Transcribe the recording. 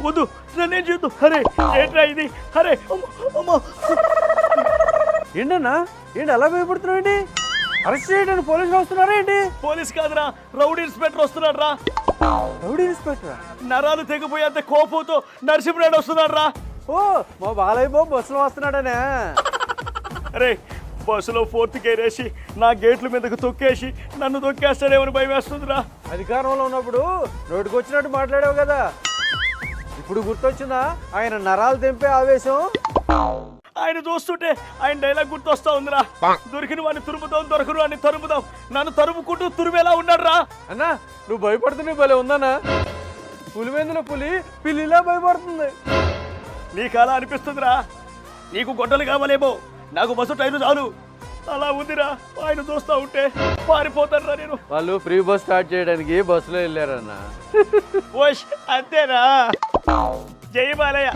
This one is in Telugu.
వద్దు నన్నేం చేయొద్దు. అరే ఏంట్రా ఇది? అరే అమ్మా ఏంటన్నా ఏంటి అలా భయపడుతున్నావు ఏంటి? అరెస్ట్ చేయడానికి పోలీసులు వస్తున్నారా ఏంటి? పోలీస్ కాదురా, రౌడీ ఇన్స్పెక్టర్ వస్తున్నాడు రా. రౌడీ ఇన్స్పెక్టరా? నరాలు తెగిపోయేంత కోపంతో నరసింహనాయుడు వస్తున్నాడు రా. ఓ మా బాలయ్య బాబు బస్సులో వస్తున్నాడనే. అరే బస్సులో 4th గేర్ వేసి నా గేట్ల మీదకు తొక్కేసి నన్ను తొక్కేస్తాడేమని భయం వేస్తుందిరా. అధికారంలో ఉన్నప్పుడు నోటికొచ్చినట్టు మాట్లాడావు కదా, ఇప్పుడు గుర్తొచ్చిందా ఆయన నరాలు తెంపే ఆవేశం? ఆయన చూస్తుంటే ఆయన డైలాగ్ గుర్తొస్తా ఉందిరా. దొరికిన వాడిని తురుముదాం, దొరకను వాడిని తరుముదాం. నన్ను తరుముకుంటూ తురిమేలా ఉన్నాడు రా. అన్నా నువ్వు భయపడుతున్నా భలే ఉందన్నా. పులివెందుల పులి పిల్లిలా భయపడుతుంది. నీకు అలా అనిపిస్తుందిరా? నీకు గొడ్డలు కావాలేమో, నాకు బస్సు టైరు చాలు. అలా ఉందిరా. ఆయన చూస్తా ఉంటే పారిపోతారా నేను. వాళ్ళు ఫ్రీ బస్ స్టార్ట్ చేయడానికి బస్సులో వెళ్ళారన్నా. ఓష్ అంతేనా? జై బాలయ్య.